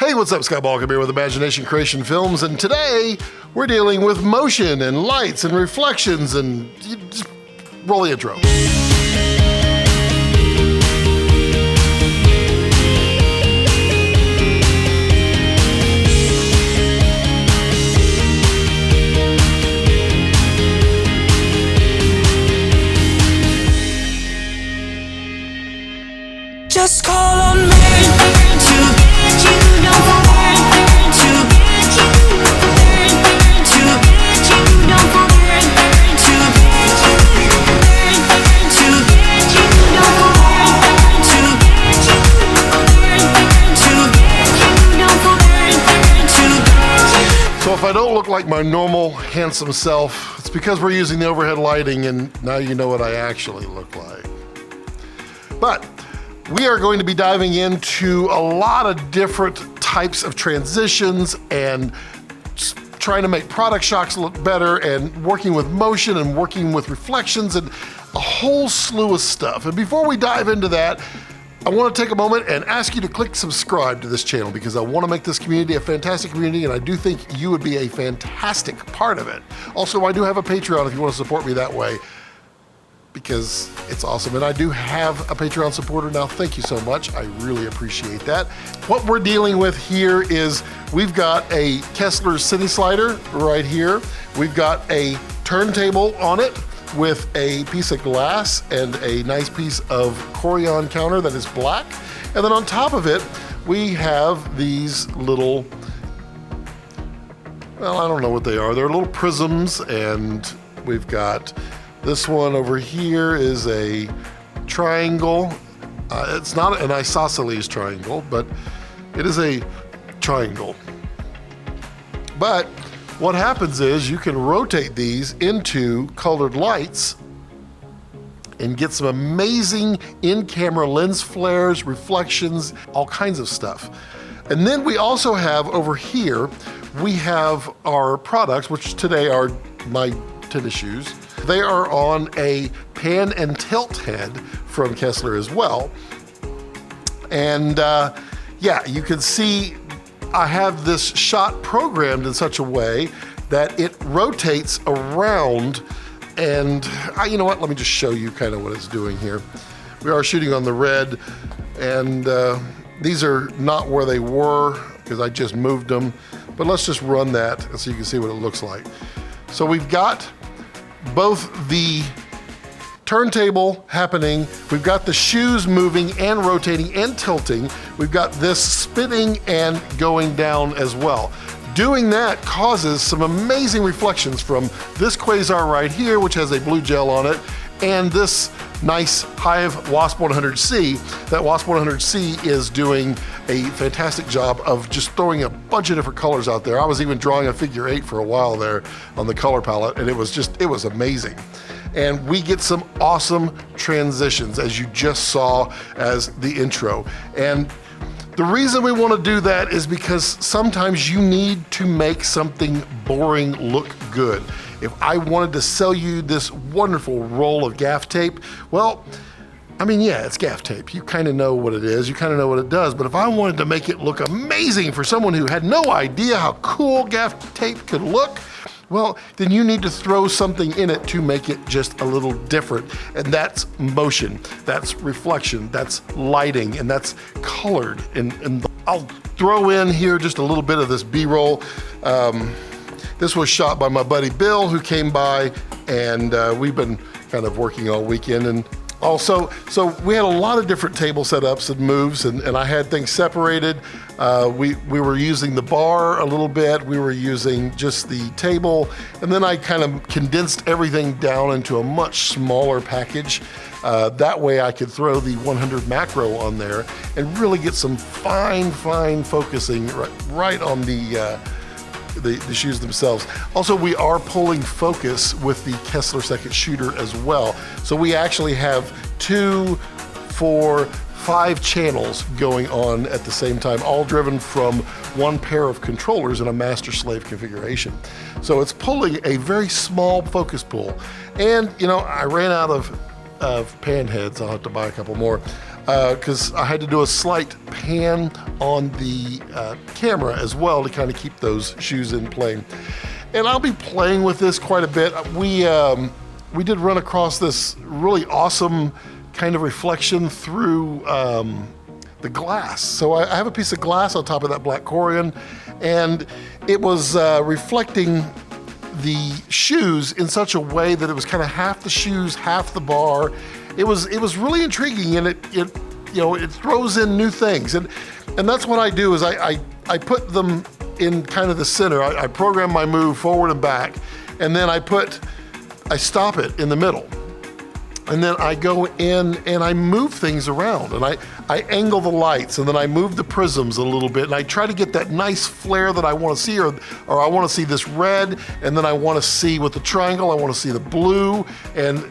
Hey, what's up? Scott Balkum here with Imagination Creation Films, and today we're dealing with motion and lights and reflections, and just roll the intro. Just call on me to get you down for to get you to get you down for to get you to get you down for to get you down for So if I don't look like my normal handsome self, it's because we're using the overhead lighting, and now you know what I actually look like. But we are going to be diving into a lot of different types of transitions and trying to make product shots look better and working with motion and working with reflections and a whole slew of stuff. And before we dive into that, I want to take a moment and ask you to click subscribe to this channel because I want to make this community a fantastic community, and I do think you would be a fantastic part of it. Also, I do have a Patreon if you want to support me that way, because it's awesome. And I do have a Patreon supporter now. Thank you so much. I really appreciate that. What we're dealing with here is we've got a Kessler City Slider right here. We've got a turntable on it with a piece of glass and a nice piece of Corian counter that is black. And then on top of it, we have these little, well, I don't know what they are. They're little prisms, and we've got this one over here is a triangle. It's not an isosceles triangle, but it is a triangle. But what happens is you can rotate these into colored lights and get some amazing in-camera lens flares, reflections, all kinds of stuff. And then we also have over here, we have our products, which today are my tennis shoes. They are on a pan and tilt head from Kessler as well. And yeah, you can see I have this shot programmed in such a way that it rotates around. And you know what, let me just show you kind of what it's doing here. We are shooting on the red, and these are not where they were because I just moved them. But let's just run that so you can see what it looks like. So we've got both the turntable happening, we've got the shoes moving and rotating and tilting, we've got this spinning and going down as well. Doing that causes some amazing reflections from this quasar right here, which has a blue gel on it, and this nice Hive Wasp 100C. That Wasp 100C is doing a fantastic job of just throwing a bunch of different colors out there. I was even drawing a figure 8 for a while there on the color palette, and it was amazing. And we get some awesome transitions, as you just saw as the intro. And the reason we want to do that is because sometimes you need to make something boring look good. If I wanted to sell you this wonderful roll of gaff tape, well, I mean, yeah, it's gaff tape. You kind of know what it is, you kind of know what it does, but if I wanted to make it look amazing for someone who had no idea how cool gaff tape could look, well, then you need to throw something in it to make it just a little different. And that's motion, that's reflection, that's lighting, and that's colored. And I'll throw in here just a little bit of this B-roll. This was shot by my buddy Bill, who came by, and we've been kind of working all weekend. And also, so we had a lot of different table setups and moves, and I had things separated. We were using the bar a little bit, we were using just the table, and then I kind of condensed everything down into a much smaller package. That way I could throw the 100 macro on there and really get some fine focusing right on the shoes themselves. Also, we are pulling focus with the Kessler second shooter as well. So we actually have 2, 4, 5 channels going on at the same time, all driven from one pair of controllers in a master-slave configuration. So it's pulling a very small focus pull. And, you know, I ran out of pan heads. I'll have to buy a couple more. because I had to do a slight pan on the camera as well to kind of keep those shoes in plane. And I'll be playing with this quite a bit. We did run across this really awesome kind of reflection through the glass. So I have a piece of glass on top of that black Corian, and it was reflecting the shoes in such a way that it was kind of half the shoes, half the bar. It was really intriguing, and it throws in new things, and that's what I do is I put them in kind of the center. I program my move forward and back, and then I stop it in the middle. And then I go in and I move things around, and I angle the lights, and then I move the prisms a little bit, and I try to get that nice flare that I want to see, or I want to see this red, and then I want to see with the triangle, I want to see the blue, and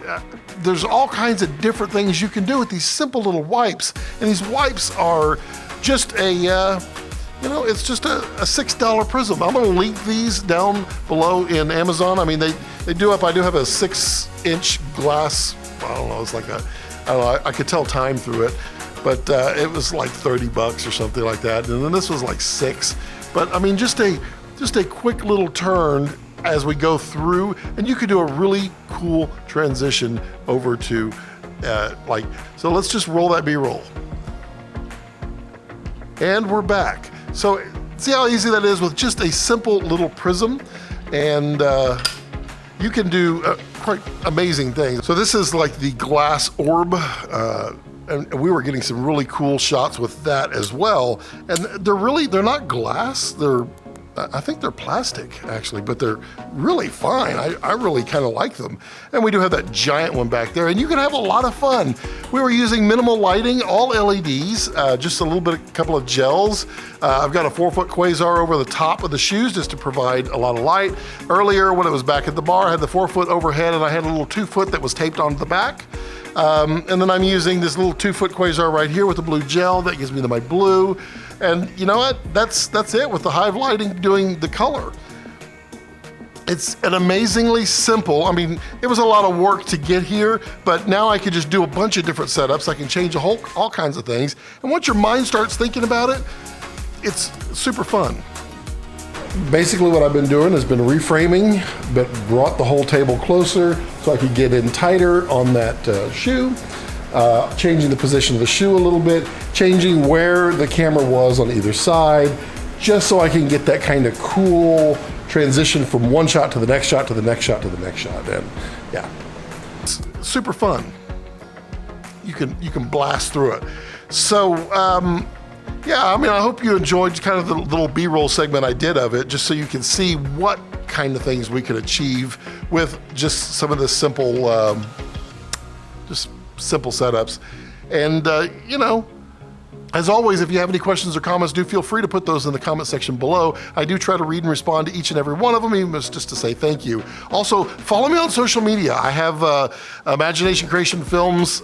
there's all kinds of different things you can do with these simple little wipes. And these wipes are just it's just a $6 prism. I'm gonna link these down below in Amazon. I mean, I do have a 6-inch glass. I don't know, it's like I could tell time through it, but it was like $30 or something like that. And then this was like $6. But I mean, just a quick little turn as we go through, and you could do a really cool transition over to so let's just roll that B-roll. And we're back. So see how easy that is with just a simple little prism, and you can do quite amazing things. So this is like the glass orb, and we were getting some really cool shots with that as well. And they're not glass, I think they're plastic actually, but they're really fine. I really kind of like them. And we do have that giant one back there, and you can have a lot of fun. We were using minimal lighting, all LEDs, just a couple of gels. I've got a 4-foot quasar over the top of the shoes just to provide a lot of light. Earlier when it was back at the bar, I had the 4-foot overhead, and I had a little 2-foot that was taped onto the back. And then I'm using this little 2-foot quasar right here with the blue gel that gives me my blue. And you know what? That's it with the Hive lighting doing the color. It's an amazingly simple, I mean, it was a lot of work to get here, but now I can just do a bunch of different setups. I can change all kinds of things. And once your mind starts thinking about it, it's super fun. Basically what I've been doing has been reframing, but brought the whole table closer so I could get in tighter on that shoe. Changing the position of the shoe a little bit, changing where the camera was on either side, just so I can get that kind of cool transition from one shot to the next shot to the next shot to the next shot. And yeah, it's super fun. You can blast through it. So yeah, I mean, I hope you enjoyed kind of the little B-roll segment I did of it, just so you can see what kind of things we could achieve with just some of the simple setups. And as always, if you have any questions or comments, do feel free to put those in the comment section below. I do try to read and respond to each and every one of them, even just to say thank you. Also, follow me on social media. I have Imagination Creation Films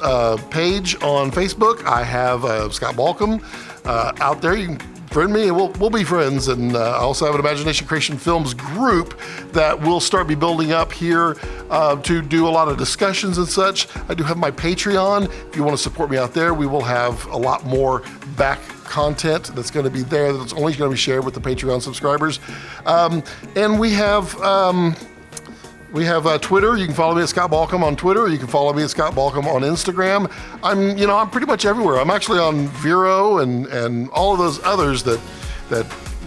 page on Facebook. I have Scott Balkum out there. You can friend me and we'll be friends. And I also have an Imagination Creation Films group that we'll start building up here to do a lot of discussions and such. I do have my Patreon. If you want to support me out there, we will have a lot more back content that's going to be there that's only going to be shared with the Patreon subscribers. And we have Twitter. You can follow me at Scott Balkum on Twitter. You can follow me at Scott Balkum on Instagram. I'm pretty much everywhere. I'm actually on Vero and all of those others that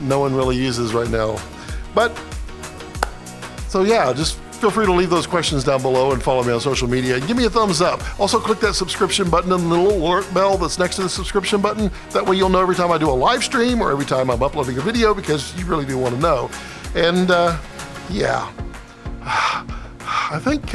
no one really uses right now. But so yeah, just feel free to leave those questions down below and follow me on social media. Give me a thumbs up. Also click that subscription button and the little alert bell that's next to the subscription button. That way you'll know every time I do a live stream or every time I'm uploading a video, because you really do want to know. And yeah. I think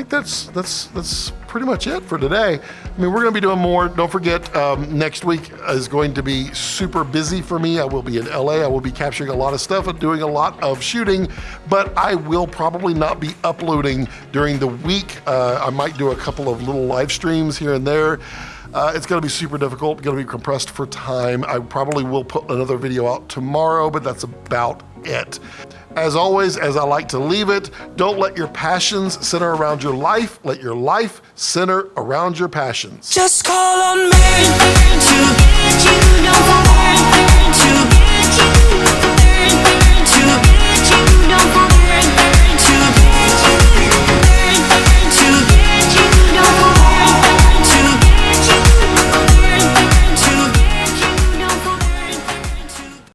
that's pretty much it for today. I mean, we're going to be doing more. Don't forget, next week is going to be super busy for me. I will be in LA. I will be capturing a lot of stuff and doing a lot of shooting, but I will probably not be uploading during the week. I might do a couple of little live streams here and there. It's going to be super difficult, going to be compressed for time. I probably will put another video out tomorrow, but that's about it. As always, as I like to leave it, don't let your passions center around your life. Let your life center around your passions. Just call on me to get you. Don't forget.